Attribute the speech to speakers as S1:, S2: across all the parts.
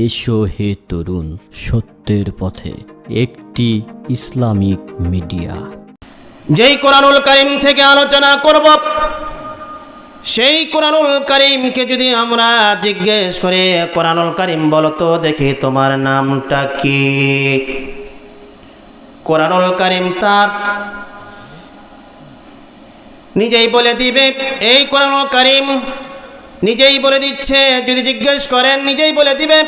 S1: এসো হে তরুণ, সত্যের পথে একটি ইসলামিক মিডিয়া।
S2: যেই কোরআনুল কারীম থেকে আলোচনা করব, সেই কোরআনুল কারীমকে যদি আমরা জিজ্ঞেস করে, কোরআনুল কারীম বলো তো দেখি তোমার নামটা কি? কোরআনুল কারীম তার নিজেই বলে দিবে। এই কোরআনুল কারীম নিজেই বলে দিচ্ছে, যদি জিজ্ঞেস করেন নিজেই বলে দিবে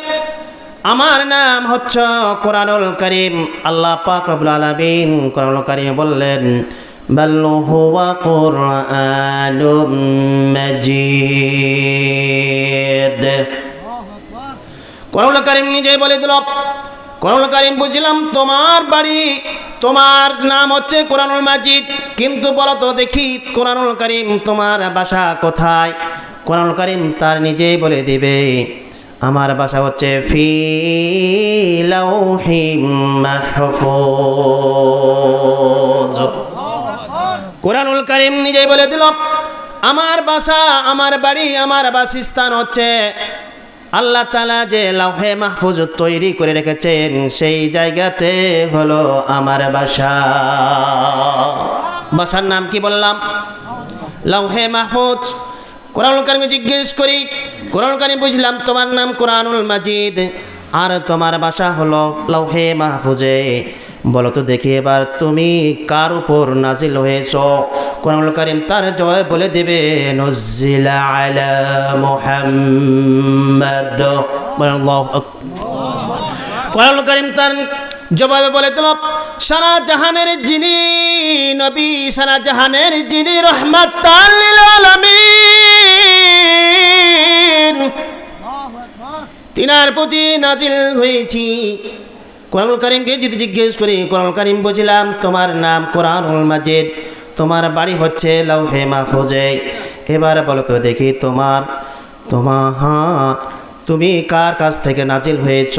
S2: আমার নাম হচ্ছে কোরআনুল কারীম। আল্লাহ পাক রব্বুল আলামিন কোরআনুল কারীমে বললেন, বাল হুয়া কুরআনুম মাজিদ। কোরআনুল কারীম নিজেই বলে দিল, কোরআনুল কারীম বুঝলাম তোমার বাড়ি, তোমার নাম হচ্ছে কোরআনুল মাজিদ, কিন্তু বলো তো দেখি কোরআনুল কারীম তোমার বাসা কোথায়? কোরআনুল কারীম তার নিজেই বলে দিবে, আমার বাসা হচ্ছে ফি লাউহিম মাহফুজ। কোরআনুল কারীম নিজেই বলে দিল, আমার বাসা, আমার বাড়ি, আমার বাসস্থান হচ্ছে আল্লাহ তাআলা যে লাউহে মাহফুজ তৈরি করে রেখেছেন, সেই জায়গাতে হলো আমার বাসা। বাসার নাম কি বললাম? লাউহে মাহফুজ। কোরআনুল কারীমে জিজ্ঞেস করি, কোরআনুল কারীম বুঝলাম তোমার নাম কোরআনুল মাজিদ আর তোমার বাসা হলো লাউহে মাহফুজে। বলো তো দেখি এবার তুমি কার উপর নাজিল হয়েছ? কোরআনুল কারীম তার জবাবে বলে দেবে, নুজিলা আলা মুহাম্মাদ। আল্লাহু আকবার। কোরআনুল কারীম তার জবাবে বলে দিল, সারা জাহানের যিনি নবী, সারা জাহানের যিনি রহমাতাল লিল আলামিন, তিনার প্রতি নাজিল হয়েছি। কোরআনুল কারীমকে যদি জিজ্ঞেস করি, কোরআনুল কারীম বুঝলাম তোমার নাম কোরআনুল মাজিদ, তোমার বাড়ি হচ্ছে লাউহে মাহফুজে। এবার বলো তো দেখি তুমি কার কাছ থেকে নাজিল হয়েছ?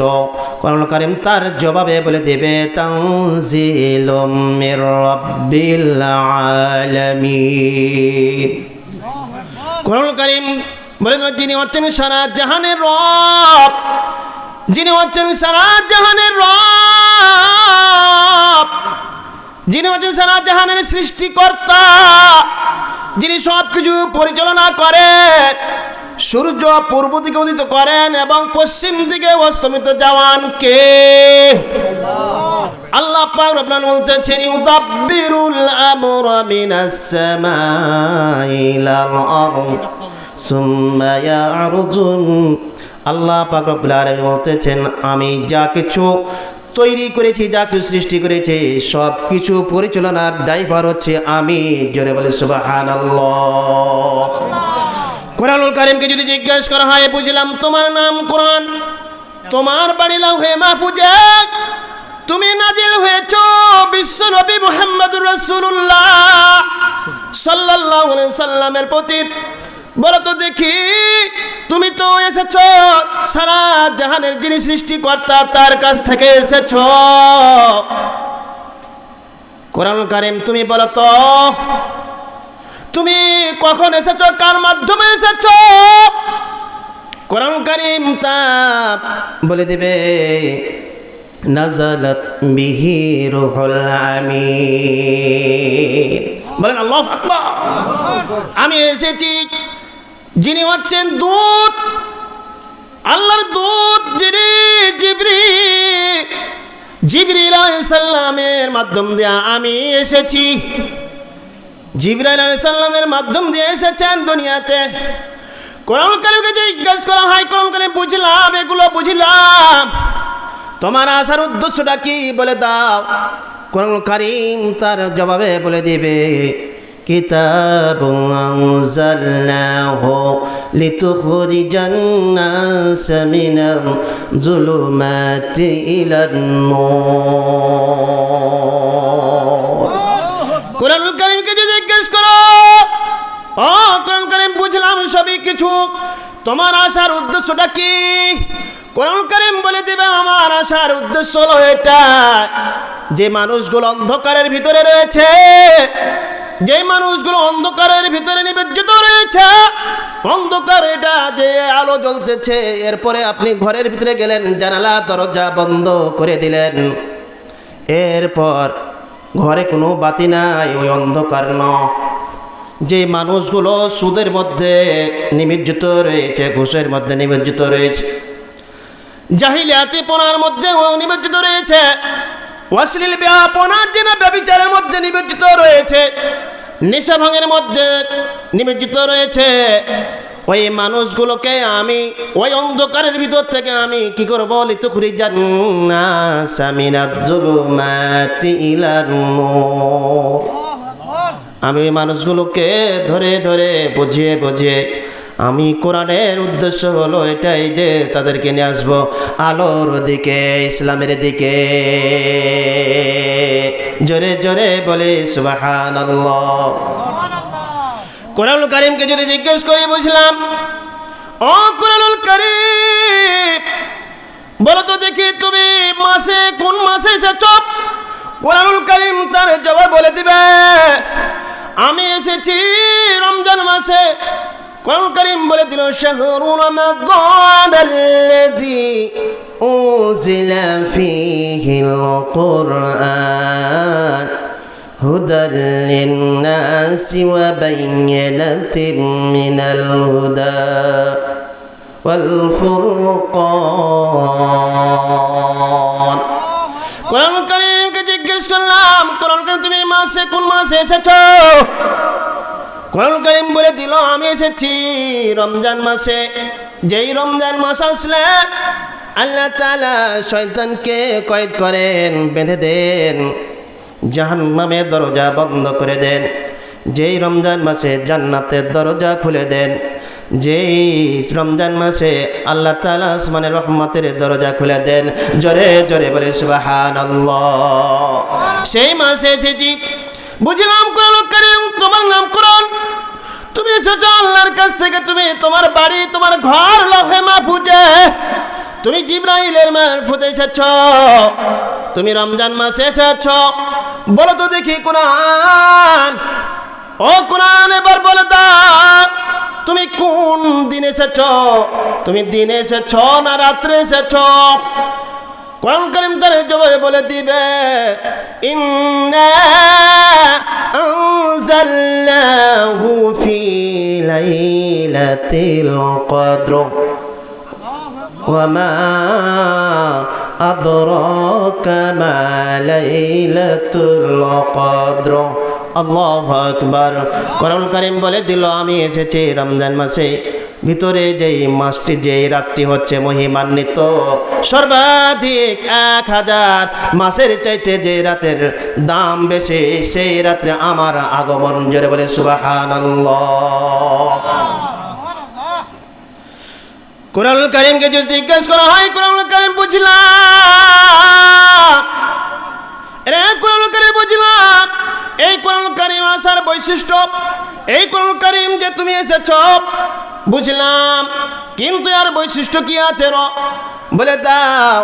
S2: কোরআনুল কারীম তার জবাবে বলে দেবে, তানজিলুম মির রাব্বিল আলামিন। কোরআনুল কারীম বলে দেন, যিনি হচ্ছেন সারা জাহানের রব, যিনি হচ্ছেন সারা জাহানের রব, যিনি হচ্ছেন সারা জাহানের সৃষ্টিকর্তা, যিনি সব কিছু পরিচালনা করেন, সূর্য পূর্ব দিকে উদিত করেন এবং পশ্চিম দিকে অস্তমিত যাওয়ান কে? আল্লাহ পাক রব্বুল আলামিন বলতেছেন, ইউদাব্বিরুল আমরা মিনাস সামাই ইলাল আরদ সুম্মা ইয়ারজুন। আল্লাহ পাক রব্বুল আলামিন বলতেছেন, আমি যা কিছু তৈরি করেছি, যা কিছু সৃষ্টি করেছি, সব কিছু পরিচালনার ড্রাইভার হচ্ছে আমি। জোরে বলে সুবহানাল্লাহ। কোরআনুল কারীমকে যদি জিজ্ঞেস করা হয়, বুঝলাম তোমার নাম কোরআন, তোমার বাড়ি লাউহে মাহফুজে, তুমি নাজিল হয়েছ বিশ্ব নবী মুহাম্মদুর রাসূলুল্লাহ সাল্লাল্লাহু আলাইহি সাল্লামের প্রতি। বলো তো দেখি তুমি তো এসেছ সারা জাহানের যিনি সৃষ্টিকর্তা, তার কাছ থেকে এসেছ। কোরআনুল কারীম তুমি বলো তো তুমি কখন এসেছ, কার মাধ্যমে এসেছ? কোরআনুল কারীম তা বলে দেবে, নাযালাত বিহি রূহুল আমিন। বলেন আল্লাহু আকবার। আমি এসেছি, যিনি হচ্ছেন দূত, আল্লাহর দূত, যিনি জিবরিল আলাইহিস সালামের মাধ্যম দিয়ে আমি এসেছি। জিবরাইল আলাইহিস সালামের মাধ্যম দিয়ে এসেছেন দুনিয়াতে। কোরআনুল কারীমকে জিজ্ঞেস করা হয়, কোরআনুল কারীম বুঝলাম, এগুলো বুঝলাম, তোমার আসার উদ্দেশ্যটা কি বলে দাও। কোরআনুল কারীম তার জবাবে বলে দিবে, কিতাবুন আনজালনাহু লিতুখরিজান নাস মিনাল যুলুমাতি ইলান নূর। কোরআনুল কারীমকে যদি জিজ্ঞেস করো, ও কোরআনুল কারীম বুঝলাম সবই কিছু, তোমার আসার উদ্দেশ্যটা কি? কোরআনুল কারীম বলে দিবে, আমার আসার উদ্দেশ্য হলো এটা, যে মানুষগুলো অন্ধকারের ভিতরে রয়েছে, যে মানুষগুলো অন্ধকারের ভিতরে নিমজ্জিত রয়েছে, অন্ধকার এটা যে আলো জ্বলতেছে, এরপরে আপনি ঘরের ভিতরে গেলেন, জানালা দরজা বন্ধ করে দিলেন, এরপর ঘরে কোনো বাতি নাই, ওই অন্ধকার যে মানুষগুলো সুদের মধ্যে নিমজ্জিত রয়েছে, ঘুষের মধ্যে নিমজ্জিত রয়েছে, জাহিলিয়াতিপনার মধ্যে নিমজ্জিত রয়েছে, অশ্লীল ব্যাপনার জন্য ব্যভিচারের মধ্যে নিমজ্জিত রয়েছে, নেশা ভাঙের মধ্যে নিমজ্জিত রয়েছে, ওই মানুষগুলোকে আমি ওই অন্ধকারের ভিতর থেকে আমি কি করবো? লিতুখরিজান নাসা মিনাজ জুলুমাতি ইলান নূর। আমি ওই মানুষগুলোকে ধরে ধরে বুঝিয়ে বুঝিয়ে, আমি কোরআনের উদ্দেশ্য হলো এটাই যে তাদেরকে নিয়ে আসবো আলোর দিকে, ইসলামের দিকে। জোরে জোরে বলে সুবহানাল্লাহ। কোরআনুল কারীমকে যদি জিজ্ঞেস করি, বুঝলাম ও কোরআনুল কারীম, বলো তো দেখি তুমি মাসে কোন মাসে এসেছ? কোরআনুল কারীম তার জবাব বলে দিবে, আমি এসেছি রমজান মাসে। কোরআনুল কারীম বলে দিল, শাহরু রমাদান আল্লাযী উনজিলা ফীহিল কুরআন হুদাল লিন-নাসি ওয়া বায়্যিনাতিন মিনাল হুদা ওয়াল ফুরকান। কোরআনুল কারীমকে জিজ্ঞেস করলাম, কোরআনুল কারীম তুমি মাসে কোন মাসে এসেছো? কোরআনুল কারীম বলে দিল, আমি এসেছি রমজান মাসে। যেই রমজান মাস আসলে আল্লাহ তাআলা শয়তানকে কয়েদ করেন, বেঁধে দেন, জাহান্নামের দরজা বন্ধ করে দেন। যেই রমজান মাসে জান্নাতের দরজা খুলে দেন। যেই রমজান মাসে আল্লাহ তাআলা আসমানের রহমতের দরজা খুলে দেন। জোরে জোরে বলে সুবহানাল্লাহ। সেই মাসে এসেছি, বুঝলাম কোরআনুল কারীম তোমার নাম কোরআন, তুমি এসেছো আল্লাহর কাছ থেকে, তুমি তোমার বাড়ি তোমার ঘর লৌহে মাহফুজে, তুমি জিবরাইলের মারফতে এসেছো, তুমি রমজান মাসে এসেছো। বলো তো দেখি কোরআন, ও কোরআন এবার বলে দাও তুমি কোন দিন এসেছো? তুমি দিনে এসেছো না রাত্রে এসেছো? কোরআন কারীম তার জবাবে বলে দিবে, ইন্না আনজালনাহু ফি লাইলাতিল কদর ওয়া মা আদরাকা মা লাইলাতুল কদর। আল্লাহু আকবার। কোরআন কারীম বলে দিল, আমি এসেছি রমজান মাসে, ভিতরে যেই মাসটি যেই রাতটি হচ্ছে মহিমান্বিত, সর্বাধিক 1000 মাসের চাইতে যে রাতের দাম বেশি, সেই রাত্রে আমার আগমন। জোরে বলে সুবহানাল্লাহ। কোরআনুল কারীমকে যদি জিজ্ঞেস করা হয়, কোরআনুল কারীম বুঝলাম, রে কোরআনুল কারীম বুঝলাম, এই কোরআনুল কারীম আসার বৈশিষ্ট্য, এই কোরআনুল কারীম যে তুমি এসেছো বুঝলাম, কিন্তু আর বৈশিষ্ট্য কি আছে বলে দাও।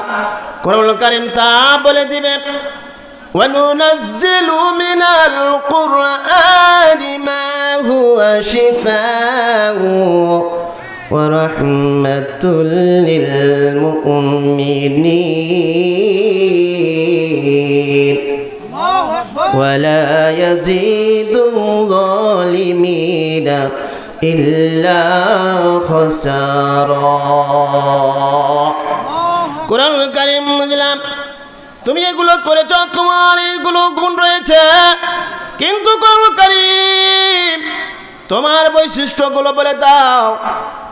S2: কোরআনুল কারীম তা বলে দিবে, وَنُنَزِّلُ مِنَ الْقُرْآنِ مَا هُوَ شِفَاءٌ وَرَحْمَةٌ لِّلْمُؤْمِنِينَ وَلَا يَزِيدُ الظَّالِمِينَ ইল্লা খাসারা। কোরআনুল কারীম বুঝলাম, তুমি এগুলো করেছো, তোমার এগুলো গুণ রয়েছে, কিন্তু কোরআনুল কারীম তোমার বৈশিষ্ট্যগুলো বলে দাও।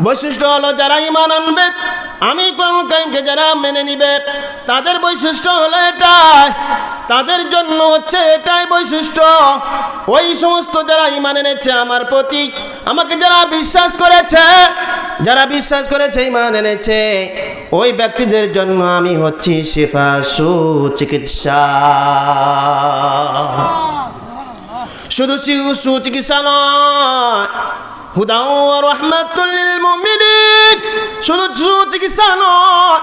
S2: বৈশিষ্ট্য হলো যারা ঈমান আনবে, আমি কোরআনুল কারীমকে যারা মেনে নিবে, তাদের বৈশিষ্ট্য হলো এটাই, তাদের জন্য হচ্ছে এটাই বৈশিষ্ট্য। ওই সমস্ত যারা ঈমান এনেছে আমার প্রতি, আমাকে যারা বিশ্বাস করেছে ঈমান এনেছে, ওই ব্যক্তিদের জন্য আমি হচ্ছি শিফা, সুচিকিৎসা। শুধু সুচিকিৎসা নয়, হুদা ওয়া রাহমাতুল লিল মুমিনিন। শুধু সুচিকিৎসা নয়,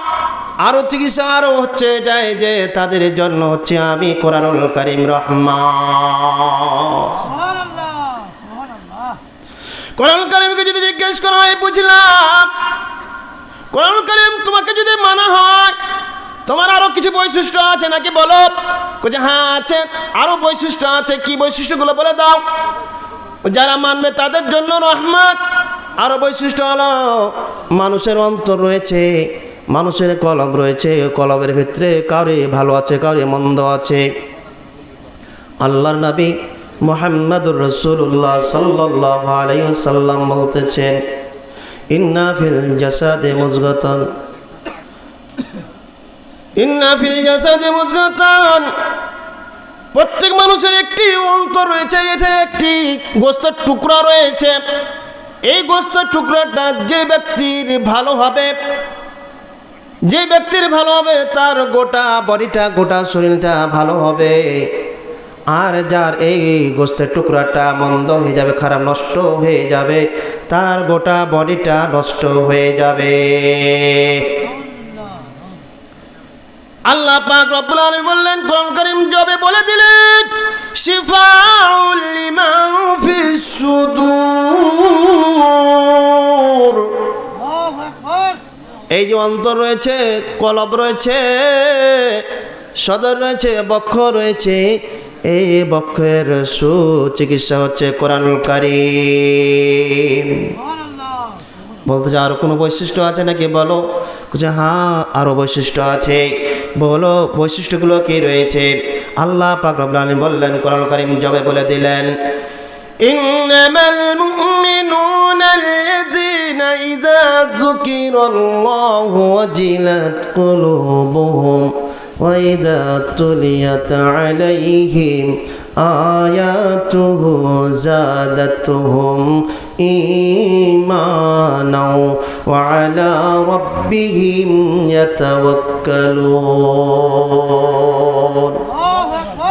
S2: আরো চিকিৎসা আরো হচ্ছে এটাই যে তাদের জন্য হচ্ছে আমি কোরআনুল কারীম রহমান। কোরআন কারীমকে যদি জিজ্ঞেস করা হয়, বুঝলাম কোরআন কারীম তোমাকে যদি মানা হয়, তোমার আরো কিছু বৈশিষ্ট্য আছে নাকি বলো? যে হ্যাঁ আছে, আরো বৈশিষ্ট্য আছে। কি বৈশিষ্ট্যগুলো বলে দাও। যারা মানবে তাদের জন্য রহমত। আরো বৈশিষ্ট্য হলো মানুষের অন্তর রয়েছে, মানুষের কলব রয়েছে, কলবের ভিতরে কাউরে ভালো আছে, কাউরে মন্দ আছে। আল্লাহর নবী মুহাম্মদুর রাসূলুল্লাহ সাল্লাল্লাহু আলাইহি ওয়াসাল্লাম বলতেছেন, ইন্না ফিল জাসাদি মুযগাতান, ইন্না ফিল জাসাদি মুযগাতান, প্রত্যেক মানুষের একটি অন্তর রয়েছে, এটা একটি গোস্তের টুকরা রয়েছে। এই গোস্তের টুকরাটা যে ব্যক্তির ভালো হবে, যে ব্যক্তির ভালো হবে তার গোটা বডিটা, গোটা শরীরটা ভালো হবে। আর যার এই গোস্তের টুকরাটা মন্দ হয়ে যাবে, খারাপ, নষ্ট হয়ে যাবে, তার গোটা বডিটা নষ্ট হয়ে যাবে। আল্লাহ পাক রব্বুল আলামিন বললেন, কোরআন কারীম জবে বলে দিলেন, শিফাউল লিমা ফিস সুদূর। এই যে অন্তর রয়েছে, কলব রয়েছে, সদর রয়েছে, বক্ষ রয়েছে, এই বক্ষের সুচিকিৎসা হচ্ছে কোরআনুল কারীম। বলতে আরো কোনো বৈশিষ্ট্য আছে নাকি বলো? হ্যাঁ আরো বৈশিষ্ট্য আছে। বলো বৈশিষ্ট্যগুলো কি রয়েছে? আল্লাহ পাক রব্বুল আলামিন বললেন, কোরআনুল কারীম জবে বলে দিলেন, ইন্নামাল মুমিনুনা আল্লাযীনা ইযা যুকিরাল্লাহু ওয়াজিলাত কুলুবুহুম ওয়া ইযা তুলিয়াত আলাইহিম আয়াতুহু যাদাতুহুম ঈমানাও ওয়া আলা রাব্বিহিম ইয়াতাওয়াক্কালুন।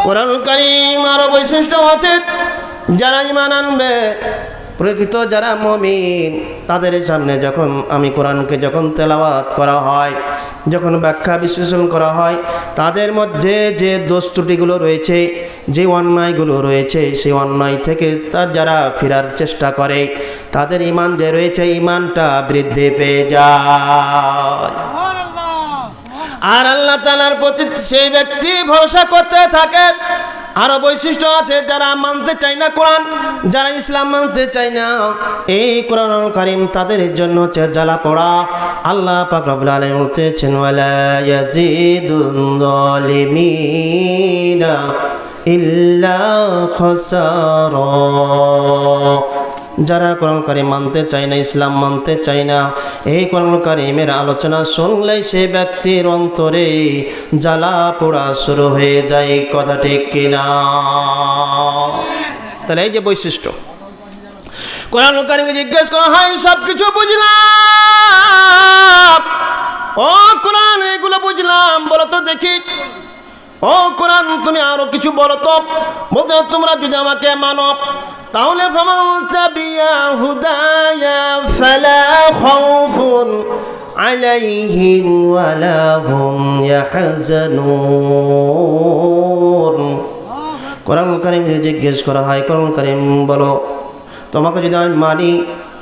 S2: কোরআনুল কারীম আরো বৈশিষ্ট্য আছে। যারা ঈমান আনবে, প্রকৃত যারা মুমিন, তাদের সামনে যখন আমি কোরআনকে যখন তেলাওয়াত করা হয়, যখন ব্যাখ্যা বিশ্লেষণ করা হয়, তাদের মধ্যে যে দোষ ত্রুটিগুলো রয়েছে, যে অন্যায়গুলো রয়েছে, সেই অন্যায় থেকে তার যারা ফেরার চেষ্টা করে, তাদের ঈমান যে রয়েছে, ঈমানটা বৃদ্ধি পেয়ে যায়। আর আল্লাহ তাআলার প্রতি সেই ব্যক্তি ভরসা করতে থাকে। আরো বৈশিষ্ট্য আছে, যারা মানতে চায় না কোরআন, যারা ইসলাম মানতে চায় না এই কোরআনুল কারীম, তাদের জন্য হচ্ছে জ্বালা পোড়া। আল্লাহ পাক রব্বুল আলামিন বলতেছেন, ওয়ালা ইয়াজিদুল যালিমিনা ইল্লা খাসারা। যারা কোরআনুল কারীম মানতে চায় না, ইসলাম মানতে চায় না, এই কোরআনুল কারীমের আলোচনা শুনলেই সেই ব্যক্তির অন্তরে জ্বালা পোড়া শুরু হয়ে যায়। কথা ঠিক কিনা? তাহলে এই যে বৈশিষ্ট্য, কোরআনুল কারীমকে জিজ্ঞেস করা হয়, সব কিছু বুঝলাম, ও কোরআন এগুলো বুঝলাম, বলো তো দেখি, ও কোরআন তুমি আরো কিছু বলো তো। বলতে তোমরা যদি আমাকে মানো, তাহলে ফামান তাবিয়া হুদায়া ফালা খাউফুন আলাইহিম ওয়ালা হুম ইয়াহজানুন। কোরআনুল কারীম জিজ্ঞেস করা হয়, কোরআনুল কারীম বলো, তোমাকে যদি আমি মানি,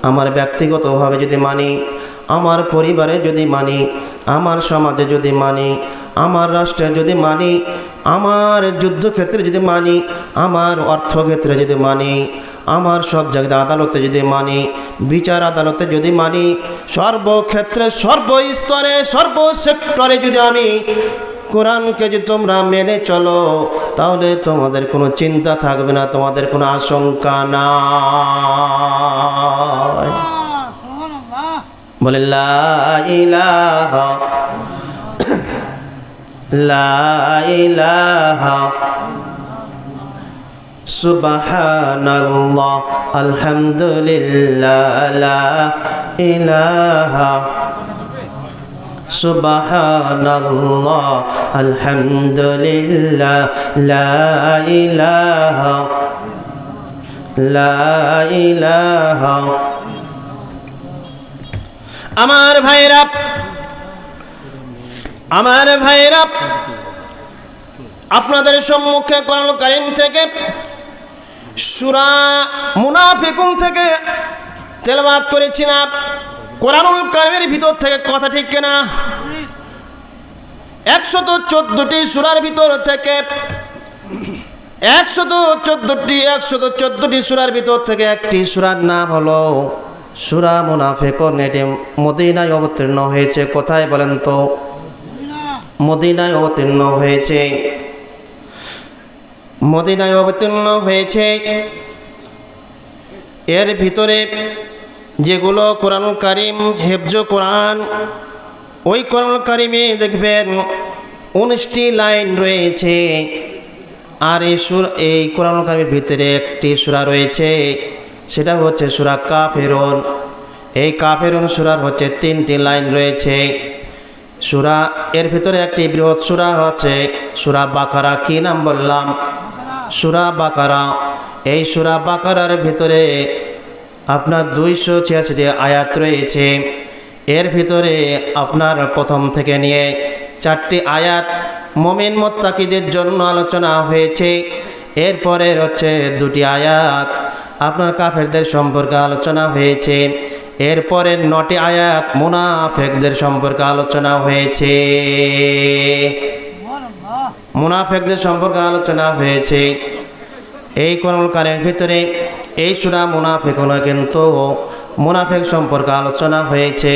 S2: আমার ব্যক্তিগতভাবে যদি মানি, আমার পরিবারে যদি মানি, আমার সমাজে যদি মানি, আমার রাষ্ট্রে যদি মানি, আমার যুদ্ধক্ষেত্রে যদি মানি, আমার অর্থক্ষেত্রে যদি মানি, আমার সব জায়গায় আদালতে যদি মানি, বিচার আদালতে যদি মানি, সর্বক্ষেত্রে, সর্বস্তরে, সর্বসেক্টরে যদি আমি কোরআনকে যদি তোমরা মেনে চলো, তাহলে তোমাদের কোনো চিন্তা থাকবে না, তোমাদের কোনো আশঙ্কা নাই। বলে লা ইলাহা লা ইলাহা সুবহানাল্লাহ আলহামদুলিল্লাহ লা ইলাহা সুবহানাল্লাহ আলহামদুলিল্লাহ লা ইলাহা লা ইলাহা। আমার ভাইরা, আমার ভাইরা, আপনাদের সম্মুখে কোরআনুল কারীম থেকে সূরা মুনাফিকুন থেকে তেলাওয়াত করেছিলাম কোরআনুল কারীমের ভিতর থেকে, কথা ঠিক কিনা? 114টি সূরার ভিতর থেকে 114টি সূরার ভিতর থেকে একটি সূরার নাম হলো সূরা মুনাফিকুন। এটি মদিনায় অবতীর্ণ হয়েছে। কোথায় বলেন তো? মদিনায় অবতীর্ণ হয়েছে। মদিনায় অবতীর্ণ হয়েছে। এর ভিতরে যেগুলো কোরআনুল কারীম হেফজ কোরআন, ওই কোরআনুল কারীমে দেখবেন 19টি লাইন রয়েছে। আর এই কোরআনুল কারীমের ভিতরে একটি সূরা রয়েছে, সেটা হচ্ছে সূরা কাফিরুন। এই কাফিরুন সূরার হচ্ছে 3টি লাইন রয়েছে। সূরা এর ভিতরে একটি বৃহৎ সূরা হচ্ছে সূরা বাকারা। কি নাম বললাম? সূরা বাকারা। এই সূরা বাকারার ভিতরে আপনার 286টি আয়াত রয়েছে। এর ভিতরে আপনার প্রথম থেকে নিয়ে 4টি আয়াত মুমিন মুত্তাকিদের জন্য আলোচনা হয়েছে। এরপরে হচ্ছে 2টি আয়াত আপনার কাফেরদের সম্পর্কে আলোচনা হয়েছে। এরপরে 9টি আয়াত মুনাফিকদের সম্পর্কে আলোচনা হয়েছে। মুনাফিকদের সম্পর্কে আলোচনা হয়েছে। এই কোরআনুল কারীমের ভিতরে এই সূরা মুনাফিকুন, কিন্তু মুনাফিক সম্পর্কে আলোচনা হয়েছে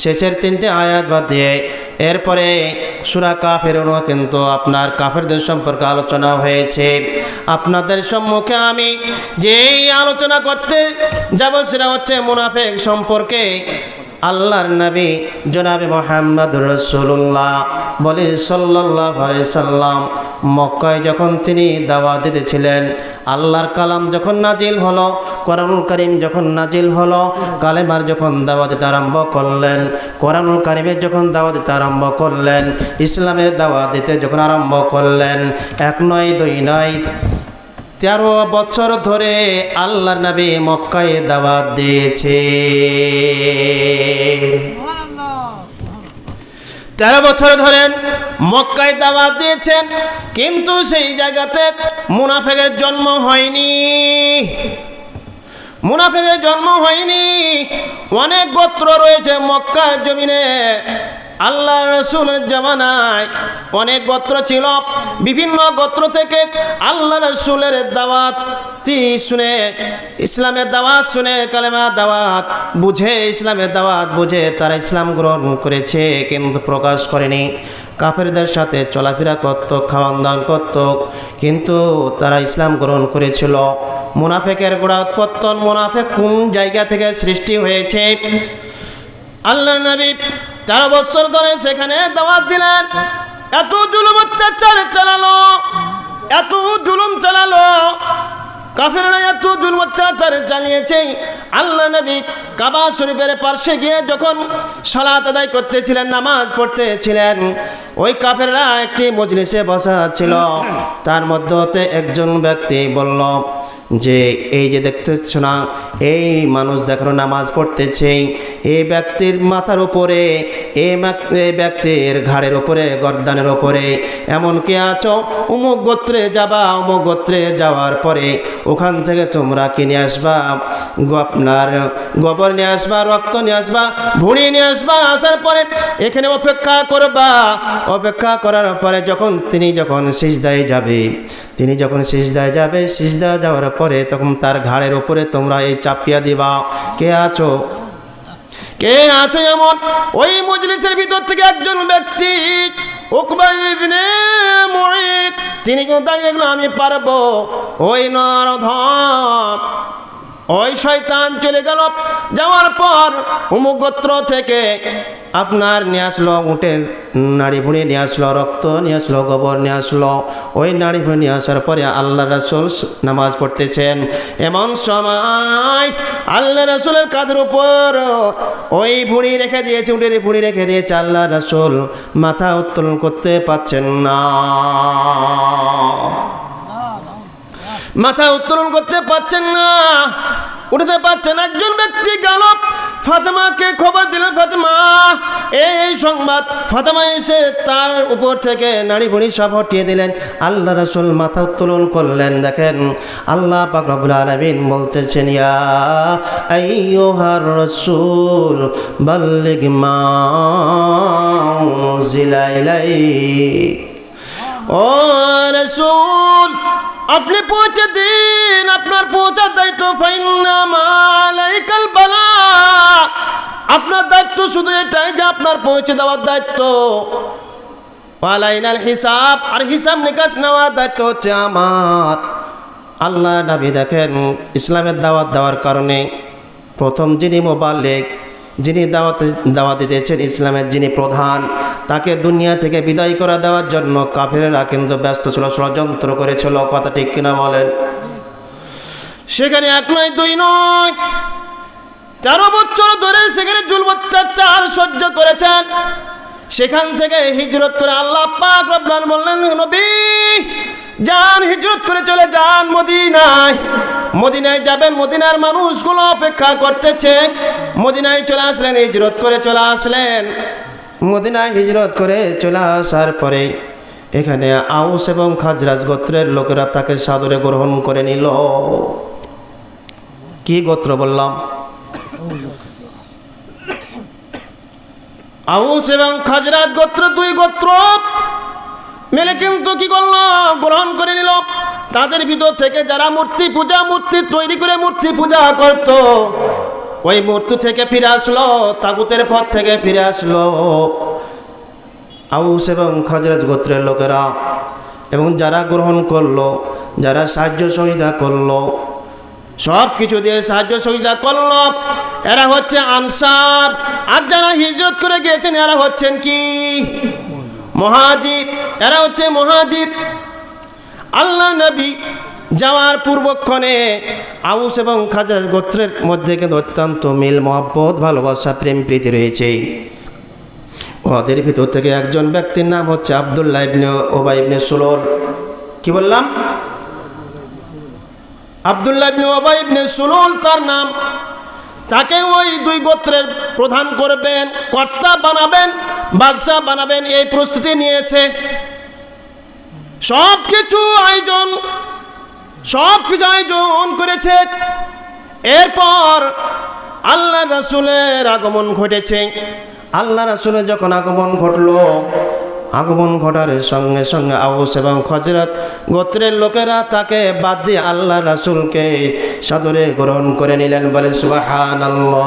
S2: শেষের 3টে আয়াত বাদ দিয়ে। এরপরে সূরা কাফিরুনও কিন্তু আপনার কাফেরদের সম্পর্কে আলোচনা হয়েছে। আপনাদের সম্মুখে আমি যেই আলোচনা করতে যাব সেটা হচ্ছে মুনাফিক সম্পর্কে। আল্লাহর নবী জনাবে মুহাম্মদুর রাসূলুল্লাহ বলে সাল্লাল্লাহু আলাইহি সাল্লাম মক্কায় যখন তিনি দাওয়াত দিতেছিলেন, আল্লাহর কালাম যখন নাজিল হলো, কোরআনুল কারীম যখন নাজিল হলো, কালেমার যখন দাওয়াত দিতে আরম্ভ করলেন, কোরআনুল কারীমের যখন দাওয়াত দিতে আরম্ভ করলেন, ইসলামের দাওয়াত দিতে যখন আরম্ভ করলেন, 1 নয় 2 নয় 13 বছর ধরে আল্লাহর নবী মক্কায় দাওয়াত দিয়েছে। 13 বছর ধরে মক্কায় দাওয়াত দিয়েছেন, কিন্তু সেই জায়গাতে মুনাফিকের জন্ম হয়নি। মুনাফিকের জন্ম হয়নি। অনেক গোত্র রয়েছে মক্কার জমিনে। আল্লাহ রাসূলের জামানায় অনেক গোত্র ছিল। বিভিন্ন গোত্র থেকে আল্লাহ রাসূলের দাওয়াত শুনে, ইসলামের দাওয়াত শুনে, কালেমা দাওয়াত বুঝে, ইসলামের দাওয়াত বুঝে তারা ইসলাম গ্রহণ করেছে, কিন্তু প্রকাশ করেনি। কাফেরদের সাথে চলাফেরা করত, খাওয়ান দাওয়ান করত, কিন্তু তারা ইসলাম গ্রহণ করেছিল। মুনাফিকের গোড়া উৎপত্তন, মুনাফিক কোন জায়গা থেকে সৃষ্টি হয়েছে? আল্লাহর নবী 13 বছর ধরে সেখানে দাওয়াত দিলেন। এত জুলুম অত্যাচার চালালো, এত জুলুম চালালো, কাফেররা এত জুলুম অত্যাচার চালিয়েছে। আল্লাহ নবী কাবা শরীফের পাশে গিয়ে যখন সালাত আদায় করতেছিলেন, নামাজ পড়তেছিলেন, ওই কাফেররা একটি মজলিসে বসা ছিল। তার মধ্যে একজন ব্যক্তি বলল যে এই যে দেখতেছ না, এই মানুষ দেখো নামাজ পড়তেছে, এই ব্যক্তির মাথার উপরে, এই ব্যক্তির ঘাড়ের উপরে, গর্দানের উপরে এমন কে আছো? অমুক গোত্রে যাবা, অমুক গোত্রে যাওয়ার পরে ওখান থেকে তোমরা কিনে আসবা, আপনার গোবর নিয়ে আসবা, রক্ত নিয়ে আসবা, ভুঁড়ি নিয়ে আসবা। আসার পরে এখানে অপেক্ষা করবা। অপেক্ষা করার পরে তিনি যখন সিজদায় যাবে, সিজদা যাওয়ার পরে তখন তার ঘাড়ের উপরে তোমরা এই চাপিয়া দিবা। কে আছো? কে আছো এমন? ওই মজলিসের ভিতর থেকে একজন ব্যক্তি, উকবা ইবনে মুঈত, তিনি কিন্তু দাঁড়িয়ে গেল, আমি পারবো। ওই নরধম, ওই শয়তান চলে গেল। যাওয়ার পর অমুক গোত্র থেকে আপনার নিয়ে আসলো উটের নাড়ি ভুঁড়ি নিয়ে আসলো, রক্ত নিয়ে আসলো, গোবর নিয়ে আসলো। ওই নাড়ি ভুঁড়ি নিয়ে আসার পরে আল্লাহ রাসূল নামাজ পড়তেছেন। এমন সময় আল্লাহ রাসূলের কাঁধের উপর ওই ভুঁড়ি রেখে দিয়েছে, উটের ভুঁড়ি রেখে দিয়েছে। আল্লাহ রাসূল মাথা উত্তোলন করতে পারছেন না, মাথা উত্তোলন করতে পারছেন না, উঠতে পারছেন। একজন ব্যক্তি গেল, ফাতেমাকে খবর দিলেন, ফাতেমা এই সংবাদ ফাতেমা এসে তার উপর থেকে নাড়ি ভুড়ি সব হটিয়ে দিলেন। আল্লাহ রাসূল মাথা উত্তোলন করলেন। দেখেন আল্লাহ পাক রব্বুল আলামিন বলতেছেন, ইয়া আইয়ুহার রাসূল বাল্লিগ মা উনজিলা ইলাইক। ও রাসূল, আপনি পৌঁছে দিন, আপনার পৌঁছার দায়িত্ব। ফাইন্না মা আলাইকাল বালা, আপনার দায়িত্ব শুধু এটাই যে আপনার পৌঁছে দেওয়ার দায়িত্ব। ওয়ালাইনাল হিসাব, আর হিসাব নিকাশ নেওয়ার দায়িত্ব হচ্ছে আমার। আল্লাহ নবী দেখেন ইসলামের দাওয়াত দেওয়ার কারণে প্রথম যিনি মুবাল্লিগ, যিনি দাওয়াত দিয়েছেন, ইসলামের যিনি প্রধান, তাকে দুনিয়া থেকে বিদায় করে দেওয়ার জন্য কাফেরেরা কিন্তু ব্যস্ত ছিল, ষড়যন্ত্র করেছিল। কথা ঠিক কিনা বলেন? সেখানে এক নয় দুই নয় 13 বছর ধরে সেখানে জুলম অত্যাচার সহ্য করেছেন। সেখান থেকে হিজরত করে আল্লাহ পাক রব্বুল আলামিন বললেন, নবী যান, হিজরত করে চলে যান মদিনায়। মদিনায় যাবেন, মদিনার মানুষগুলো অপেক্ষা করতেছে। মদিনায় চলে আসলেন, হিজরত করে চলে আসলেন। মদিনায় হিজরত করে চলে আসার পরে এখানে আউস এবং খাজরাজ গোত্রের লোকেরা তাকে সাদরে গ্রহণ করে নিল। কি গোত্র বললাম? আউস এবং খাজরাজ গোত্র, দুই গোত্র মিলে কিন্তু কি করলো? গ্রহণ করে নিল। তাদের ভিতর থেকে যারা মূর্তি তৈরি করে মূর্তি পূজা করত, ওই মূর্তি থেকে ফিরে আসলো, তাগুতের পথ থেকে ফিরে আসলো আউস এবং খাজরাজ গোত্রের লোকেরা। এবং যারা গ্রহণ করলো, যারা সাহায্য সহযোগিতা করলো, সব কিছু দিয়ে সাহায্য সহযোগিতা করলো, এরা হচ্ছে আনসার। আর যারা হিজরত করে গিয়েছেন এরা হচ্ছেন কি? মুহাজির। এরা হচ্ছে মুহাজির। আল্লাহ নবী যাওয়ার পূর্বক্ষণে আউস এবং খাজরাজ গোত্রের মধ্যে কিন্তু অত্যন্ত মিল, মহব্বত, ভালোবাসা, প্রেম প্রীতি রয়েছে। ওদের ভিতর থেকে একজন ব্যক্তির নাম হচ্ছে আব্দুল্লাহ ইবনে উবাই ইবনে সুলুল। কি বললাম? আব্দুল্লাহ ইবনে উবাই ইবনে সুলুল তার নাম। তাকে ওই দুই গোত্রের প্রধান করবেন, কর্তা বানাবেন, বাদশাহ বানাবেন, এই প্রস্তুতি নিয়েছে। সব কিছু আয়োজন করেছে। এরপর আল্লাহ রাসূলের আগমন ঘটেছে। আল্লাহ রাসূলের যখন আগমন ঘটলো, আগমন ঘটার সঙ্গে সঙ্গে আউস এবং খাজরাজ গোত্রের লোকেরা তাকে বাদ দিয়ে আল্লাহ রাসূলকে সাদরে গ্রহণ করে নিলেন। বলে সুবহানাল্লাহ।